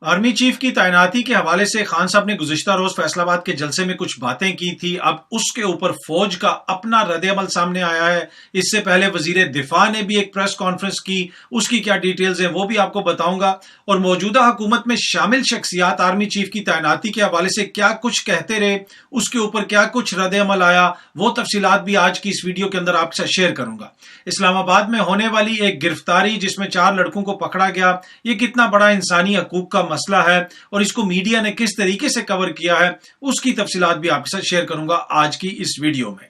Army chief کی تعیناتی کے حوالے سے خان صاحب نے گزشتہ روز فیصل آباد کے جلسے میں کچھ باتیں کی تھی. اب اس کے اوپر فوج کا اپنا رد عمل سامنے آیا ہے. اس سے پہلے وزیر دفاع نے بھی ایک پریس کانفرنس کی, اس کی کیا ڈیٹیلز ہیں وہ بھی آپ کو بتاؤں گا. اور موجودہ حکومت میں شامل شخصیات آرمی چیف کی تعیناتی کے حوالے سے کیا کچھ کہتے رہے, اس کے اوپر کیا کچھ رد عمل آیا, وہ تفصیلات بھی آج کی اس ویڈیو کے اندر آپ کے ساتھ شیئر کروں گا. اسلام آباد میں ہونے والی ایک گرفتاری جس میں 4 لڑکوں کو پکڑا گیا, یہ کتنا بڑا انسانی حقوق کا مسئلہ ہے اور اس کو میڈیا نے کس طریقے سے کور کیا ہے, اس کی تفصیلات بھی آپ کے ساتھ شیئر کروں گا آج کی اس ویڈیو میں.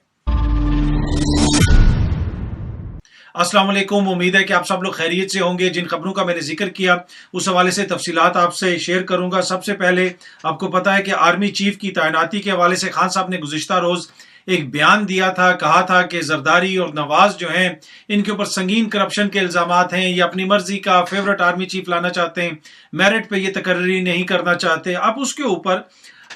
السلام علیکم, امید ہے کہ آپ سب لوگ خیریت سے ہوں گے. جن خبروں کا میں نے ذکر کیا اس حوالے سے تفصیلات آپ سے شیئر کروں گا. سب سے پہلے آپ کو پتا ہے کہ آرمی چیف کی تعیناتی کے حوالے سے خان صاحب نے گزشتہ روز ایک بیان دیا تھا. کہا تھا کہ زرداری اور نواز جو ہیں ان کے اوپر سنگین کرپشن کے الزامات ہیں, یہ اپنی مرضی کا فیورٹ آرمی چیف لانا چاہتے ہیں, میرٹ پہ یہ تقرری نہیں کرنا چاہتے. اب اس کے اوپر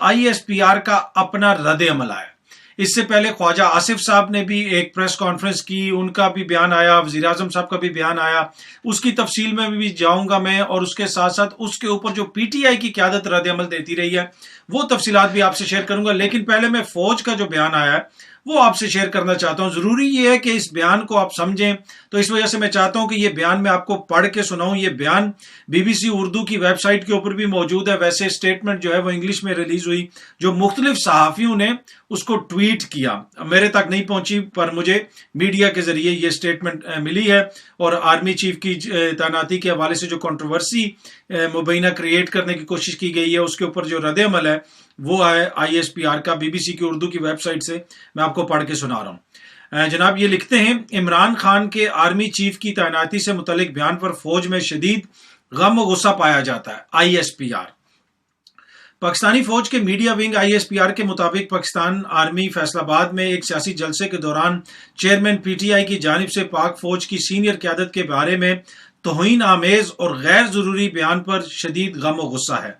ISPR کا اپنا رد عمل آیا. اس سے پہلے خواجہ آصف صاحب نے بھی ایک پریس کانفرنس کی, ان کا بھی بیان آیا, وزیر اعظم صاحب کا بھی بیان آیا. اس کی تفصیل میں بھی جاؤں گا میں, اور اس کے ساتھ ساتھ اس کے اوپر جو PTI کی قیادت رد عمل دیتی رہی ہے وہ تفصیلات بھی آپ سے شیئر کروں گا. لیکن پہلے میں فوج کا جو بیان آیا ہے وہ آپ سے شیئر کرنا چاہتا ہوں. ضروری یہ ہے کہ اس بیان کو آپ سمجھیں, تو اس وجہ سے میں چاہتا ہوں کہ یہ بیان میں آپ کو پڑھ کے سناؤں. یہ بیان BBC اردو کی ویب سائٹ کے اوپر بھی موجود ہے. ویسے سٹیٹمنٹ جو ہے وہ انگلش میں ریلیز ہوئی, جو مختلف صحافیوں نے اس کو ٹویٹ کیا, میرے تک نہیں پہنچی, پر مجھے میڈیا کے ذریعے یہ سٹیٹمنٹ ملی ہے. اور آرمی چیف کی تعیناتی کے حوالے سے جو کنٹروورسی مبینہ کریٹ کرنے کی کوشش کی گئی ہے اس کے اوپر جو رد عمل ہے وہ ہے ISPR کا. BBC کی اردو کی ویب سائٹ سے میں آپ کو پڑھ کے سنا رہا ہوں. جناب یہ لکھتے ہیں, عمران خان کے آرمی چیف کی تعیناتی سے متعلق بیان پر فوج میں شدید غم و غصہ پایا جاتا ہے. ISPR پاکستانی فوج کے میڈیا ونگ ISPR کے مطابق پاکستان آرمی فیصل آباد میں ایک سیاسی جلسے کے دوران چیئرمین PTI کی جانب سے پاک فوج کی سینئر قیادت کے بارے میں توہین آمیز اور غیر ضروری بیان پر شدید غم و غصہ ہے.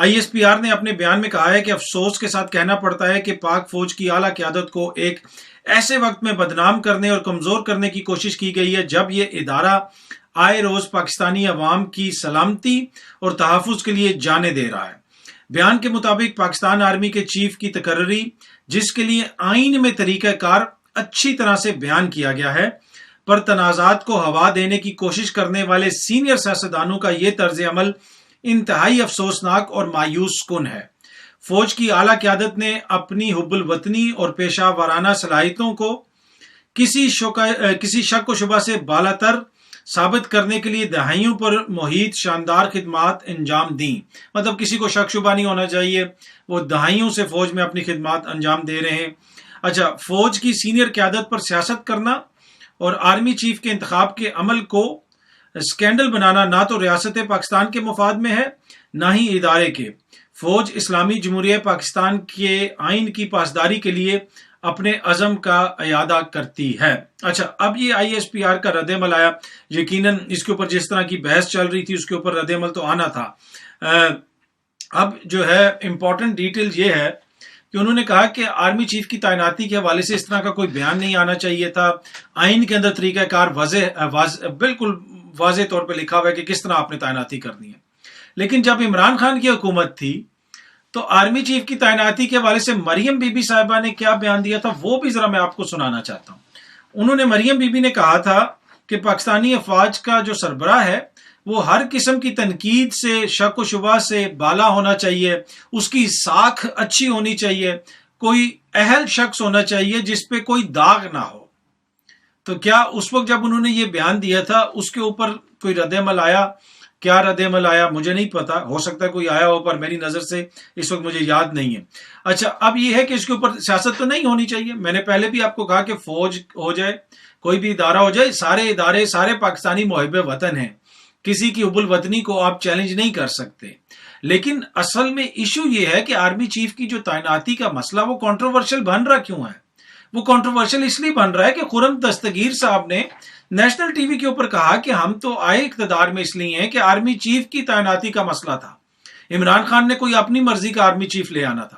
ISPR نے اپنے بیان میں کہا ہے کہ افسوس کے ساتھ کہنا پڑتا ہے کہ پاک فوج کی اعلیٰ قیادت کو ایک ایسے وقت میں بدنام کرنے اور کمزور کرنے کی کوشش کی گئی ہے جب یہ ادارہ آئے روز پاکستانی عوام کی سلامتی اور تحفظ کے لیے جانیں دے رہا ہے. بیان کے مطابق پاکستان آرمی کے چیف کی تقرری, جس کے لیے آئین میں طریقہ کار اچھی طرح سے بیان کیا گیا ہے, پر تنازعات کو ہوا دینے کی کوشش کرنے والے سینئر سیاستدانوں کا یہ طرز عمل انتہائی افسوسناک اور مایوس کن ہے. فوج کی اعلیٰ قیادت نے اپنی حب الوطنی اور پیشہ ورانہ صلاحیتوں کو کسی شک و شبہ سے بالاتر ثابت کرنے کے لیے دہائیوں پر محیط شاندار خدمات انجام دیں. مطلب کسی کو شک شبہ نہیں ہونا چاہیے, وہ دہائیوں سے فوج میں اپنی خدمات انجام دے رہے ہیں. اچھا, فوج کی سینئر قیادت پر سیاست کرنا اور آرمی چیف کے انتخاب کے عمل کو اسکینڈل بنانا نہ تو ریاست پاکستان کے مفاد میں ہے نہ ہی ادارے کے. فوج اسلامی جمہوریہ پاکستان کے آئین کی پاسداری کے لیے اپنے عزم کا اعادہ کرتی ہے. اچھا, اب یہ ISPR کا رد عمل آیا. یقیناً اس کے اوپر جس طرح کی بحث چل رہی تھی اس کے اوپر رد عمل تو آنا تھا. اب جو ہے امپورٹنٹ ڈیٹیل یہ ہے کہ انہوں نے کہا کہ آرمی چیف کی تعیناتی کے حوالے سے اس طرح کا کوئی بیان نہیں آنا چاہیے تھا. آئین کے اندر طریقہ کار بالکل واضح طور پہ لکھا ہوا ہے کہ کس طرح آپ نے تعیناتی کرنی ہے. لیکن جب عمران خان کی حکومت تھی تو آرمی چیف کی تعیناتی کے حوالے سے مریم بی بی صاحبہ نے کیا بیان دیا تھا وہ بھی ذرا میں آپ کو سنانا چاہتا ہوں. انہوں نے, مریم بی بی نے کہا تھا کہ پاکستانی افواج کا جو سربراہ ہے وہ ہر قسم کی تنقید سے, شک و شبہ سے بالا ہونا چاہیے, اس کی ساکھ اچھی ہونی چاہیے, کوئی اہل شخص ہونا چاہیے جس پہ کوئی داغ نہ ہو. تو کیا اس وقت جب انہوں نے یہ بیان دیا تھا اس کے اوپر کوئی رد عمل آیا؟ کیا رد عمل آیا مجھے نہیں پتا, ہو سکتا ہے کوئی آیا ہو پر میری نظر سے اس وقت مجھے یاد نہیں ہے. اچھا, اب یہ ہے کہ اس کے اوپر سیاست تو نہیں ہونی چاہیے. میں نے پہلے بھی آپ کو کہا کہ فوج ہو جائے, کوئی بھی ادارہ ہو جائے, سارے ادارے سارے پاکستانی محب وطن ہیں, کسی کی حب الوطنی کو آپ چیلنج نہیں کر سکتے. لیکن اصل میں ایشو یہ ہے کہ آرمی چیف کی جو تعیناتی کا مسئلہ وہ کنٹروورشل بن رہا کیوں ہے؟ وہ کنٹروورشل اس لیے بن رہا ہے کہ خرم دستگیر صاحب نے نیشنل ٹی وی کے اوپر کہا کہ ہم تو آئے اقتدار میں اس لیے ہیں کہ آرمی چیف کی تعیناتی کا مسئلہ تھا. عمران خان نے کوئی اپنی مرضی کا آرمی چیف لے آنا تھا,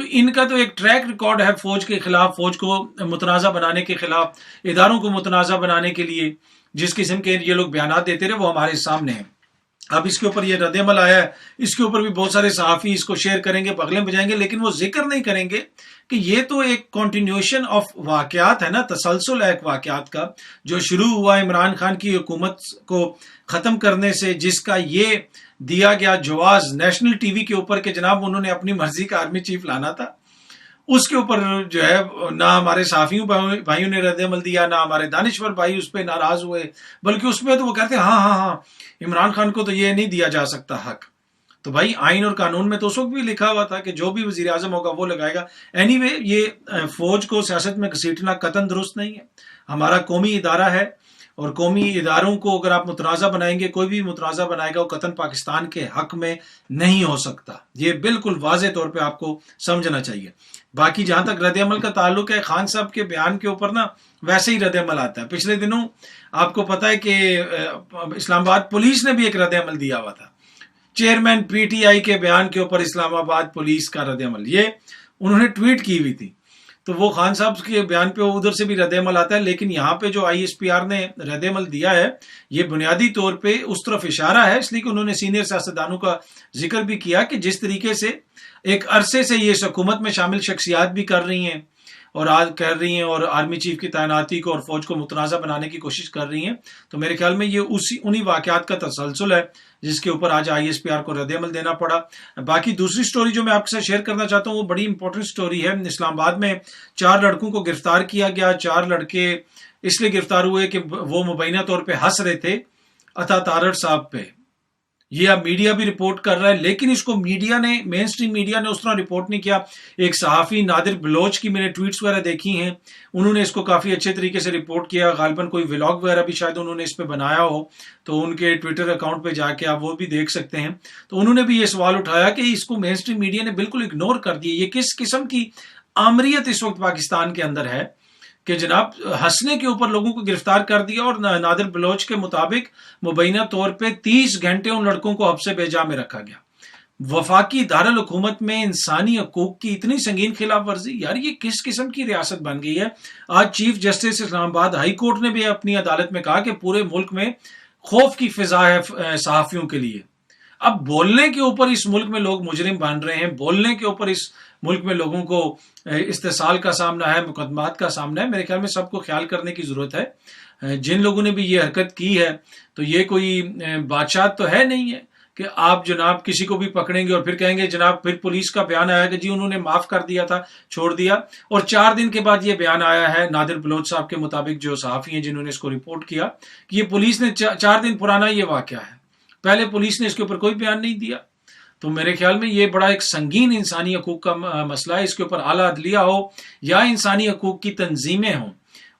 تو ان کا تو ایک ٹریک ریکارڈ ہے فوج کے خلاف، فوج کو متنازع بنانے کے خلاف، اداروں کو متنازع بنانے کے لیے جس قسم کے یہ لوگ بیانات دیتے رہے وہ ہمارے سامنے ہیں۔ اب اس کے اوپر یہ رد عمل آیا ہے، اس کے اوپر بھی بہت سارے صحافی اس کو شیئر کریں گے، بغلیں بجائیں گے، لیکن وہ ذکر نہیں کریں گے کہ یہ تو ایک کنٹینیوشن آف واقعات ہے نا، تسلسل ہے ایک واقعات کا، جو شروع ہوا عمران خان کی حکومت کو ختم کرنے سے، جس کا یہ دیا گیا جواز نیشنل ٹی وی کے اوپر کہ جناب انہوں نے اپنی مرضی کا آرمی چیف لانا تھا، اس کے اوپر جو ہے نہ ہمارے صحافیوں بھائیوں نے رد عمل دیا، نہ ہمارے دانشور بھائی اس پہ ناراض ہوئے، بلکہ اس پہ تو وہ کہتے ہیں ہاں عمران خان کو تو یہ نہیں دیا جا سکتا حق۔ تو بھائی آئین اور قانون میں تو اس وقت بھی لکھا ہوا تھا کہ جو بھی وزیر اعظم ہوگا وہ لگائے گا۔ اینی وے یہ فوج کو سیاست میں گھسیٹنا قطعاً درست نہیں ہے، ہمارا قومی ادارہ ہے، اور قومی اداروں کو اگر آپ متنازع بنائیں گے، کوئی بھی متنازع بنائے گا وہ قطعاً پاکستان کے حق میں نہیں ہو سکتا، یہ بالکل واضح طور پہ آپ کو سمجھنا چاہیے۔ باقی جہاں تک رد عمل کا تعلق ہے، خان صاحب کے بیان کے اوپر نا ویسے ہی رد عمل آتا ہے۔ پچھلے دنوں آپ کو پتا ہے کہ اسلام آباد پولیس نے بھی ایک رد عمل دیا ہوا تھا، چیئرمین پی ٹی آئی کے بیان کے اوپر اسلام آباد پولیس کا رد عمل، یہ انہوں نے ٹویٹ کی ہوئی تھی، تو وہ خان صاحب کے بیان پہ ادھر سے بھی رد عمل آتا ہے، لیکن یہاں پہ جو آئی ایس پی آر نے رد عمل دیا ہے یہ بنیادی طور پہ اس طرف اشارہ ہے، اس لیے کہ انہوں نے سینئر سیاستدانوں کا ذکر بھی کیا کہ جس طریقے سے ایک عرصے سے یہ اس حکومت میں شامل شخصیات بھی کر رہی ہیں اور آج کر رہی ہیں اور آرمی چیف کی تعیناتی کو اور فوج کو متنازع بنانے کی کوشش کر رہی ہیں، تو میرے خیال میں یہ انہی واقعات کا تسلسل ہے جس کے اوپر آج آئی ایس پی آر کو رد عمل دینا پڑا۔ باقی دوسری سٹوری جو میں آپ کے ساتھ شیئر کرنا چاہتا ہوں وہ بڑی امپورٹنٹ سٹوری ہے۔ اسلام آباد میں 4 لڑکوں کو گرفتار کیا گیا، 4 لڑکے اس لیے گرفتار ہوئے کہ وہ مبینہ طور پہ ہنس رہے تھے عطا تارڑ صاحب پہ، یہ اب میڈیا بھی رپورٹ کر رہا ہے، لیکن اس کو میڈیا نے، مین سٹریم میڈیا نے اس طرح رپورٹ نہیں کیا۔ ایک صحافی نادر بلوچ کی میں نے ٹویٹس وغیرہ دیکھی ہیں، انہوں نے اس کو کافی اچھے طریقے سے رپورٹ کیا، غالباً کوئی ولاگ وغیرہ بھی شاید انہوں نے اس پہ بنایا ہو، تو ان کے ٹویٹر اکاؤنٹ پہ جا کے آپ وہ بھی دیکھ سکتے ہیں۔ تو انہوں نے بھی یہ سوال اٹھایا کہ اس کو مین سٹریم میڈیا نے بالکل اگنور کر دیا، یہ کس قسم کی آمریت اس وقت پاکستان کے اندر ہے کہ جناب ہنسنے کے اوپر لوگوں کو گرفتار کر دیا، اور نادر بلوچ کے مطابق مبینہ طور پہ 30 گھنٹے ان لڑکوں کو حبس بے جا میں رکھا گیا۔ وفاقی دارالحکومت میں انسانی حقوق کی اتنی سنگین خلاف ورزی، یار یہ کس قسم کی ریاست بن گئی ہے۔ آج چیف جسٹس اسلام آباد ہائی کورٹ نے بھی اپنی عدالت میں کہا کہ پورے ملک میں خوف کی فضا ہے صحافیوں کے لیے۔ اب بولنے کے اوپر اس ملک میں لوگ مجرم بن رہے ہیں، بولنے کے اوپر اس ملک میں لوگوں کو استحصال کا سامنا ہے، مقدمات کا سامنا ہے۔ میرے خیال میں سب کو خیال کرنے کی ضرورت ہے۔ جن لوگوں نے بھی یہ حرکت کی ہے تو یہ کوئی بادشاہ تو ہے نہیں ہے کہ آپ جناب کسی کو بھی پکڑیں گے اور پھر کہیں گے جناب، پھر پولیس کا بیان آیا کہ جی انہوں نے معاف کر دیا تھا، چھوڑ دیا، اور 4 دن کے بعد یہ بیان آیا ہے نادر بلوچ صاحب کے مطابق، جو صحافی ہیں جنہوں نے اس کو رپورٹ کیا، کہ یہ پولیس نے 4 دن پرانا یہ واقعہ ہے، پہلے پولیس نے اس کے اوپر کوئی بیان نہیں دیا۔ تو میرے خیال میں یہ بڑا ایک سنگین انسانی حقوق کا مسئلہ ہے، اس کے اوپر اعلیٰ عدلیہ ہو یا انسانی حقوق کی تنظیمیں ہوں،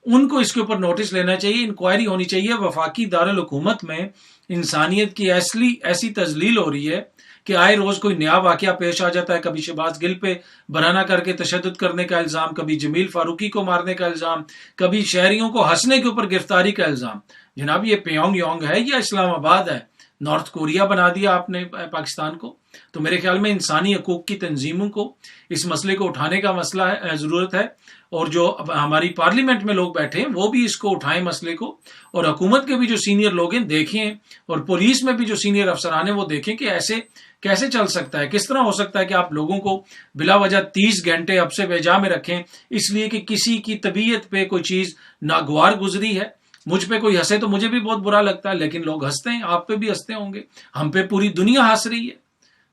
ان کو اس کے اوپر نوٹس لینا چاہیے، انکوائری ہونی چاہیے۔ وفاقی دارالحکومت میں انسانیت کی ایسی تذلیل ہو رہی ہے کہ آئے روز کوئی نیا واقعہ پیش آ جاتا ہے، کبھی شہباز گل پہ برہنہ کر کے تشدد کرنے کا الزام، کبھی جمیل فاروقی کو مارنے کا الزام، کبھی شہریوں کو ہنسنے کے اوپر گرفتاری کا الزام۔ جناب یہ پیونگ یونگ ہے یا اسلام آباد ہے؟ نارتھ کوریا بنا دیا آپ نے پاکستان کو۔ تو میرے خیال میں انسانی حقوق کی تنظیموں کو اس مسئلے کو اٹھانے کا مسئلہ ہے، ضرورت ہے، اور جو ہماری پارلیمنٹ میں لوگ بیٹھے ہیں وہ بھی اس کو اٹھائیں مسئلے کو، اور حکومت کے بھی جو سینئر لوگ ہیں دیکھیں، اور پولیس میں بھی جو سینئر افسران ہیں وہ دیکھیں کہ ایسے کیسے چل سکتا ہے، کس طرح ہو سکتا ہے کہ آپ لوگوں کو بلا وجہ 30 گھنٹے حبس بے جا میں رکھیں اس لیے کہ کسی کی طبیعت پہ کوئی چیز ناگوار گزری ہے۔ مجھ پہ کوئی ہنسے تو مجھے بھی بہت برا لگتا ہے، لیکن لوگ ہنستے ہیں، آپ پہ بھی ہنستے ہوں گے، ہم پہ پوری دنیا ہنس رہی ہے۔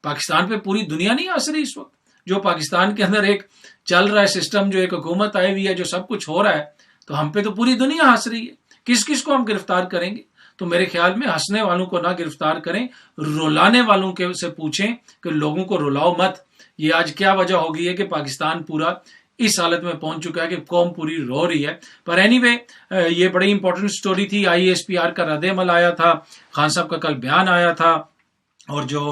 پاکستان پہ پوری دنیا نہیں ہنس رہی اس وقت، جو پاکستان کے اندر ایک چل رہا ہے سسٹم، جو ایک حکومت آئی ہوئی ہے، جو سب کچھ ہو رہا ہے، تو ہم پہ تو پوری دنیا ہنس رہی ہے۔ کس کس کو ہم گرفتار کریں گے؟ تو میرے خیال میں ہنسنے والوں کو نہ گرفتار کریں، رلانے والوں کے سے پوچھیں کہ لوگوں کو رلاؤ مت۔ یہ آج کیا وجہ ہو گئی ہے کہ پاکستان پورا اس حالت میں پہنچ چکا ہے کہ قوم پوری رو رہی ہے۔ پر اینی وے یہ بڑی امپورٹنٹ سٹوری تھی، آئی ایس پی آر کا رد عمل آیا تھا، خان صاحب کا کل بیان آیا تھا، اور جو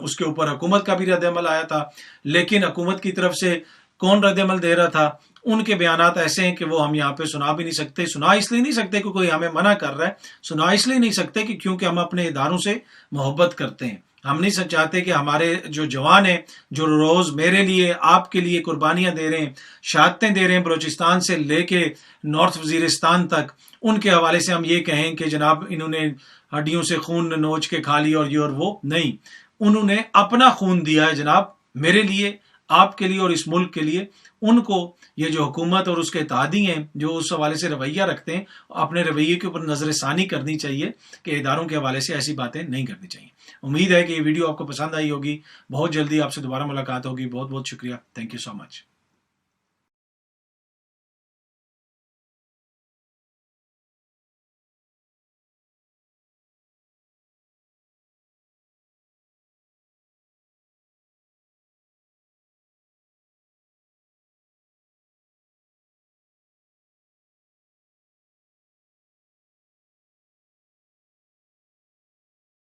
اس کے اوپر حکومت کا بھی رد عمل آیا تھا، لیکن حکومت کی طرف سے کون رد عمل دے رہا تھا؟ ان کے بیانات ایسے ہیں کہ وہ ہم یہاں پہ سنا بھی نہیں سکتے۔ سنا اس لیے نہیں سکتے کہ کوئی ہمیں منع کر رہا ہے، سنا اس لیے نہیں سکتے کہ کیونکہ ہم اپنے اداروں سے محبت کرتے ہیں، ہم نہیں چاہتے کہ ہمارے جو جوان ہیں جو روز میرے لیے آپ کے لیے قربانیاں دے رہے ہیں، شہادتیں دے رہے ہیں، بلوچستان سے لے کے نارتھ وزیرستان تک، ان کے حوالے سے ہم یہ کہیں کہ جناب انہوں نے ہڈیوں سے خون نوچ کے کھا لیا اور یہ اور وہ نہیں، انہوں نے اپنا خون دیا ہے جناب میرے لیے، آپ کے لیے اور اس ملک کے لیے۔ ان کو یہ جو حکومت اور اس کے اتحادی ہیں جو اس حوالے سے رویہ رکھتے ہیں، اپنے رویے کے اوپر نظر ثانی کرنی چاہیے کہ اداروں کے حوالے سے ایسی باتیں نہیں کرنی چاہیے۔ امید ہے کہ یہ ویڈیو آپ کو پسند آئی ہوگی، بہت جلدی آپ سے دوبارہ ملاقات ہوگی۔ بہت بہت شکریہ، تھینک یو سو مچ۔